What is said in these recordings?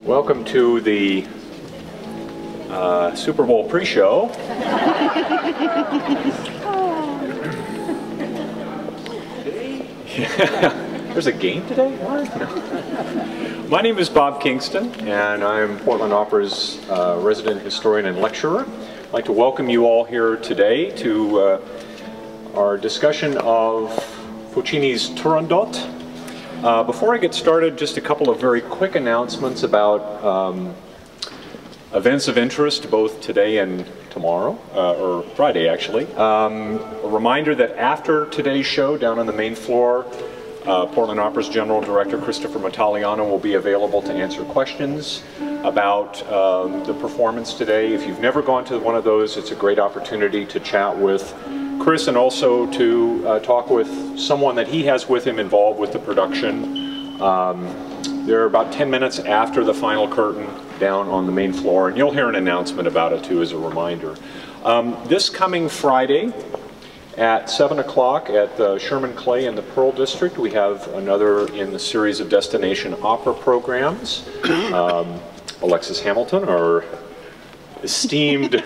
Welcome to the Super Bowl pre-show. There's a game today? What? No. My name is Bob Kingston, and I'm Portland Opera's resident historian and lecturer. I'd like to welcome you all here today to our discussion of Puccini's Turandot. Before I get started, just a couple of very quick announcements about events of interest both today and tomorrow, or Friday actually. A reminder that after today's show, down on the main floor, Portland Opera's General Director Christopher Mattaliano will be available to answer questions about the performance today. If you've never gone to one of those, it's a great opportunity to chat with Chris and also to talk with someone that he has with him involved with the production. They're about 10 minutes after the final curtain down on the main floor, and you'll hear an announcement about it too as a reminder. This coming Friday at 7 o'clock at the Sherman Clay in the Pearl District, we have another in the series of destination opera programs. Alexis Hamilton, our esteemed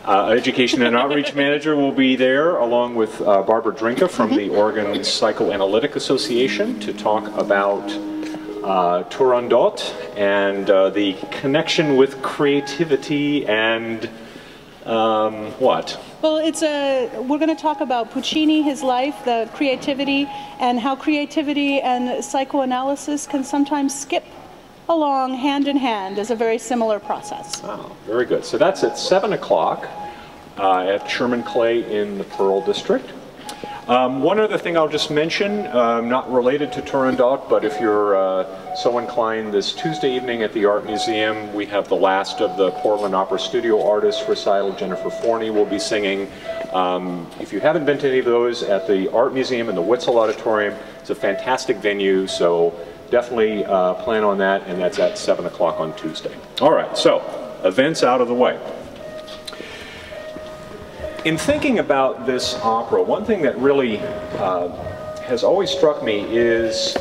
Education and Outreach Manager, will be there, along with Barbara Drinka from the Oregon Psychoanalytic Association, to talk about Turandot and the connection with creativity and what? Well, we're going to talk about Puccini, his life, the creativity, and how creativity and psychoanalysis can sometimes skip along hand in hand as a very similar process. Oh, very good. So that's at 7 o'clock at Sherman Clay in the Pearl District. One other thing I'll just mention, not related to Turandot, but if you're so inclined, this Tuesday evening at the Art Museum, we have the last of the Portland Opera Studio artists recital. Jennifer Forney will be singing. If you haven't been to any of those, at the Art Museum in the Witzel Auditorium, it's a fantastic venue, so definitely plan on that, and that's at 7 o'clock on Tuesday. All right, so events out of the way. In thinking about this opera, one thing that really has always struck me is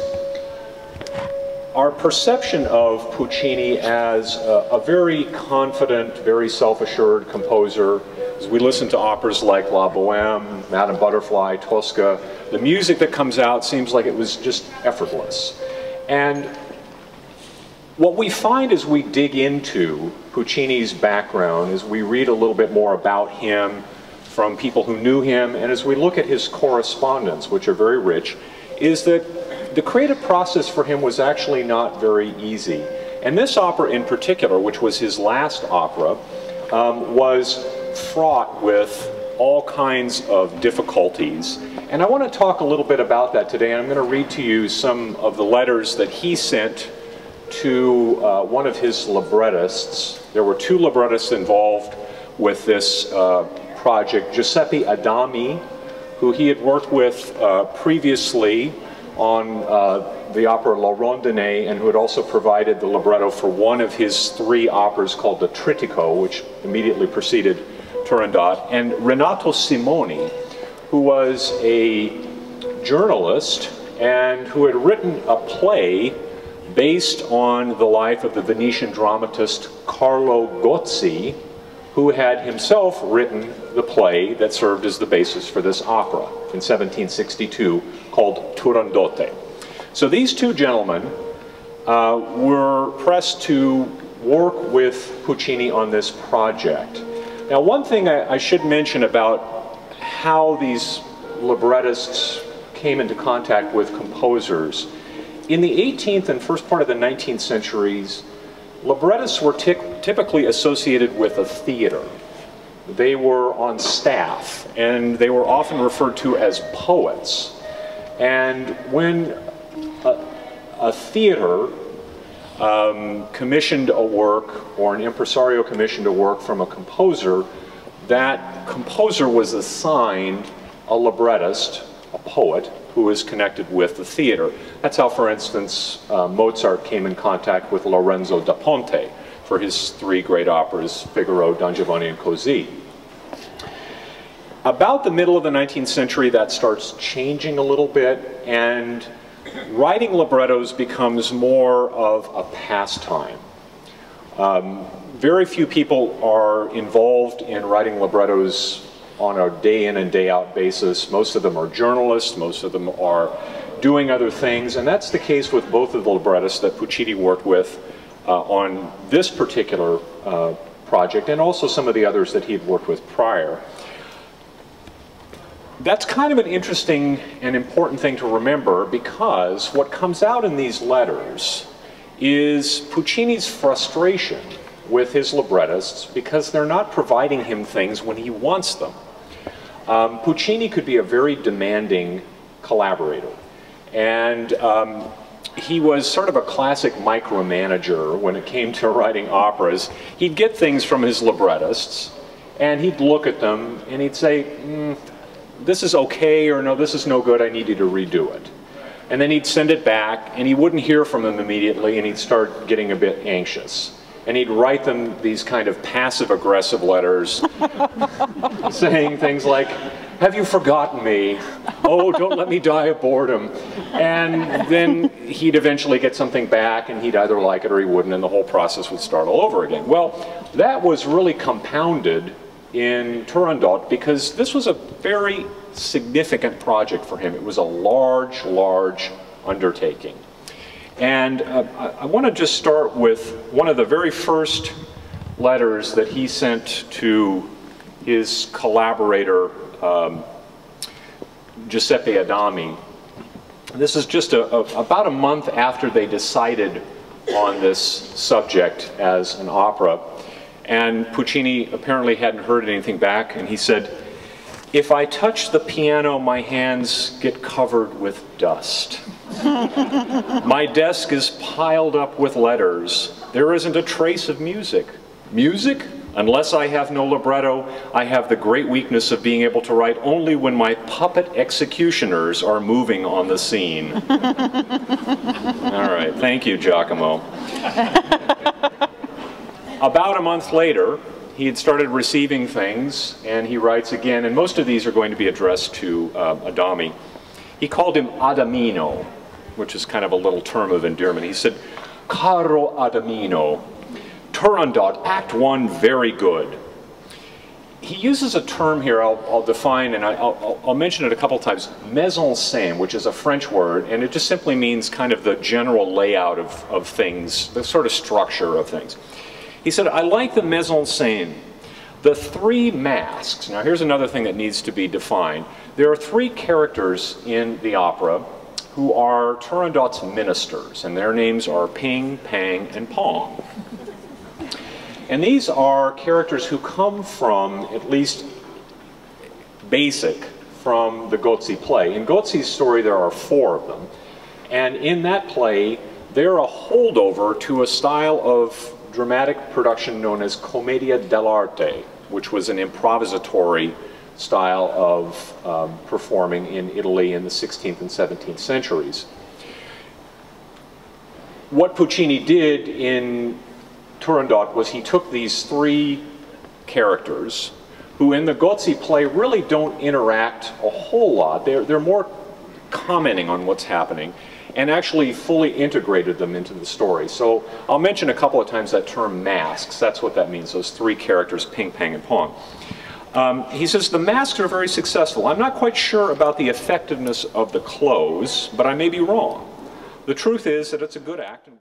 our perception of Puccini as a very confident, very self-assured composer. As we listen to operas like La Bohème, Madame Butterfly, Tosca, the music that comes out seems like it was just effortless. And what we find as we dig into Puccini's background, as we read a little bit more about him from people who knew him, and as we look at his correspondence, which are very rich, is that the creative process for him was actually not very easy. And this opera in particular, which was his last opera, was fraught with all kinds of difficulties. And I want to talk a little bit about that today, and I'm going to read to you some of the letters that he sent to one of his librettists. There were two librettists involved with this project, Giuseppe Adami, who he had worked with previously on the opera La Rondine, and who had also provided the libretto for one of his three operas called the Trittico, which immediately preceded Turandot, and Renato Simoni, who was a journalist and who had written a play based on the life of the Venetian dramatist Carlo Gozzi, who had himself written the play that served as the basis for this opera in 1762 called Turandot. So these two gentlemen were pressed to work with Puccini on this project. Now, one thing I should mention about how these librettists came into contact with composers. In the 18th and first part of the 19th centuries, librettists were typically associated with a theater. They were on staff, and they were often referred to as poets. And when a theater commissioned a work, or an impresario commissioned a work from a composer, that composer was assigned a librettist, a poet, who is connected with the theater. That's how, for instance, Mozart came in contact with Lorenzo da Ponte for his three great operas, Figaro, Don Giovanni, and Così. About the middle of the 19th century, that starts changing a little bit, and writing librettos becomes more of a pastime. Very few people are involved in writing librettos on a day in and day out basis. Most of them are journalists, most of them are doing other things, and that's the case with both of the librettists that Puccini worked with on this particular project, and also some of the others that he'd worked with prior. That's kind of an interesting and important thing to remember, because what comes out in these letters is Puccini's frustration with his librettists because they're not providing him things when he wants them. Puccini could be a very demanding collaborator, and he was sort of a classic micromanager when it came to writing operas. He'd get things from his librettists, and he'd look at them, and he'd say, this is okay, or no, this is no good, I need you to redo it. And then he'd send it back, and he wouldn't hear from them immediately, and he'd start getting a bit anxious. And he'd write them these kind of passive-aggressive letters saying things like, have you forgotten me? Oh, don't let me die of boredom. And then he'd eventually get something back, and he'd either like it or he wouldn't, and the whole process would start all over again. Well, that was really compounded in Turandot because this was a very significant project for him. It was a large, large undertaking. And I want to just start with one of the very first letters that he sent to his collaborator, Giuseppe Adami. This is just about a month after they decided on this subject as an opera. And Puccini apparently hadn't heard anything back, and he said, if I touch the piano, my hands get covered with dust. My desk is piled up with letters. There isn't a trace of music. Music? Unless I have no libretto, I have the great weakness of being able to write only when my puppet executioners are moving on the scene. All right, thank you, Giacomo. About a month later, he had started receiving things, and he writes again, and most of these are going to be addressed to Adami. He called him Adamino, which is kind of a little term of endearment. He said, Caro Adamino, Turandot, Act 1, very good. He uses a term here I'll define, and I'll mention it a couple times, mise en scène, which is a French word, and it just simply means kind of the general layout of things, the sort of structure of things. He said, I like the mise en scène. The three masks. Now here's another thing that needs to be defined. There are three characters in the opera who are Turandot's ministers, and their names are Ping, Pang, and Pong. And these are characters who come from, at least basic, from the Gozzi play. In Gozzi's story there are 4 of them, and in that play they're a holdover to a style of dramatic production known as commedia dell'arte, which was an improvisatory style of performing in Italy in the 16th and 17th centuries. What Puccini did in Turandot was he took these 3 characters who in the Gozzi play really don't interact a whole lot. They're more commenting on what's happening, and actually fully integrated them into the story. So I'll mention a couple of times that term masks. That's what that means, those 3 characters, Ping, Pang, and Pong. He says, the masks are very successful. I'm not quite sure about the effectiveness of the clothes, but I may be wrong. The truth is that it's a good act.